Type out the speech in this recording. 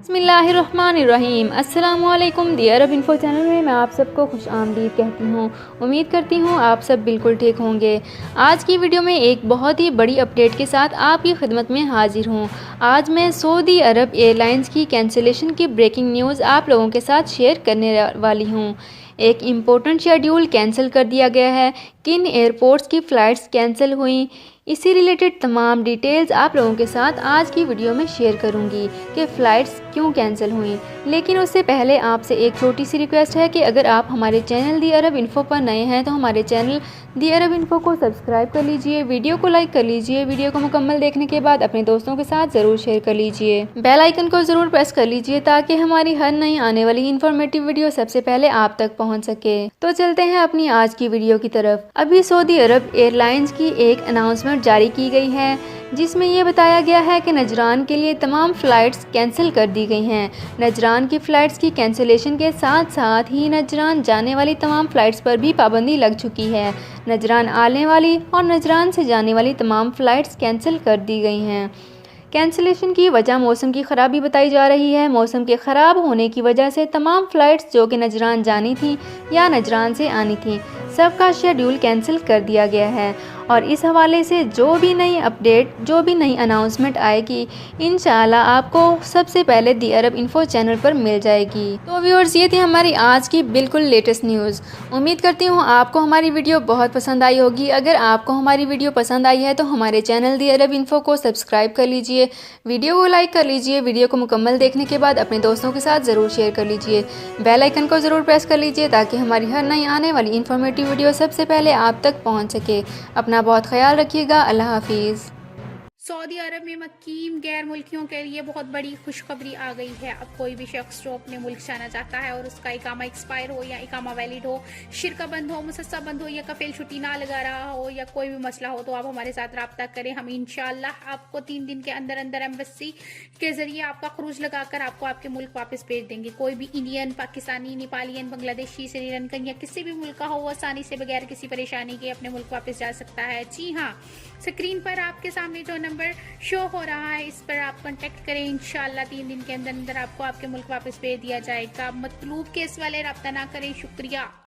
बिस्मिल्लाहिर्रहमानिर्रहीम। अस्सलामुअलैकुम दी अरब info channel में मैं आप सबको खुश आमदीद कहती हूँ। उम्मीद करती हूँ आप सब बिल्कुल ठीक होंगे। आज की वीडियो में एक बहुत ही बड़ी अपडेट के साथ आपकी खिदमत में हाजिर हूँ। आज मैं सऊदी अरब एयरलाइंस की कैंसिलेशन की ब्रेकिंग न्यूज़ आप लोगों के साथ शेयर करने वाली हूँ। एक इम्पोर्टेंट शेड्यूल कैंसिल कर दिया गया है। किन एयरपोर्ट्स की फ़्लाइट्स कैंसिल हुई, इसी रिलेटेड तमाम डिटेल्स आप लोगों के साथ आज की वीडियो में शेयर करूंगी कि फ़्लाइट्स क्यों कैंसिल हुई। लेकिन उससे पहले आपसे एक छोटी सी रिक्वेस्ट है कि अगर आप हमारे चैनल दी अरब इन्फो पर नए हैं तो हमारे चैनल दी अरब इन्फो को सब्सक्राइब कर लीजिए, वीडियो को लाइक कर लीजिए, वीडियो को मुकम्मल देखने के बाद अपने दोस्तों के साथ ज़रूर शेयर कर लीजिए, बेल आइकन को ज़रूर प्रेस कर लीजिए ताकि हमारी हर नई आने वाली इन्फॉर्मेटिव वीडियो सबसे पहले आप तक पहुँच सके। तो चलते हैं अपनी आज की वीडियो की तरफ। अभी सऊदी अरब एयरलाइंस की एक अनाउंसमेंट जारी की गई है जिसमें यह बताया गया है कि नजरान के लिए तमाम फ़्लाइट्स कैंसिल कर दी गई हैं। नजरान की फ़्लाइट्स की कैंसिलेशन के साथ साथ ही नजरान जाने वाली तमाम फ़्लाइट्स पर भी पाबंदी लग चुकी है। नजरान आने वाली और नजरान से जाने वाली तमाम फ़्लाइट्स कैंसिल कर दी गई हैं। कैंसिलेशन की वजह मौसम की ख़राबी बताई जा रही है। मौसम के ख़राब होने की वजह से तमाम फ़्लाइट्स जो कि नजरान जानी थी या नजरान से आनी थी सबका शेड्यूल कैंसिल कर दिया गया है। और इस हवाले से जो भी नई अपडेट, जो भी नई अनाउंसमेंट आएगी इंशाल्लाह आपको सबसे पहले दी अरब इन्फो चैनल पर मिल जाएगी। तो व्यूअर्स, ये थी हमारी आज की बिल्कुल लेटेस्ट न्यूज़। उम्मीद करती हूँ आपको हमारी वीडियो बहुत पसंद आई होगी। अगर आपको हमारी वीडियो पसंद आई है तो हमारे चैनल दी अरब इन्फो को सब्सक्राइब कर लीजिए, वीडियो को लाइक कर लीजिए, वीडियो को मुकम्मल देखने के बाद अपने दोस्तों के साथ ज़रूर शेयर कर लीजिए, बेल आइकन को ज़रूर प्रेस कर लीजिए ताकि हमारी हर नई आने वाली इन्फॉर्मेटिव वीडियो सबसे पहले आप तक पहुँच सके। अपना बहुत ख्याल रखिएगा। अल्लाह हाफिज़। सऊदी अरब में मकीम गैर मुल्कियों के लिए बहुत बड़ी खुशखबरी आ गई है। अब कोई भी शख्स जो अपने मुल्क जाना चाहता है और उसका इकामा एक्सपायर हो या इकामा वैलिड हो, शिरका बंद हो, मुसस्सा बंद हो या कफील छुट्टी ना लगा रहा हो या कोई भी मसला हो तो आप हमारे साथ रब्ता करें। हम इंशाल्लाह आपको 3 दिन के अंदर अंदर एम्बेसी के जरिए आपका खरूज लगाकर आपको आपके मुल्क वापस भेज देंगे। कोई भी इंडियन, पाकिस्तानी, नेपालियन, बांग्लादेशी, श्रीलंकन या किसी भी मुल्क का हो वो आसानी से बगैर किसी परेशानी के अपने मुल्क वापस जा सकता है। जी हाँ, स्क्रीन पर आपके सामने जो नंबर शो हो रहा है इस पर आप कांटेक्ट करें। इंशाल्लाह 3 दिन के अंदर अंदर आपको आपके मुल्क वापस भेज दिया जाएगा। मतलूब केस वाले रब्ता ना करें। शुक्रिया।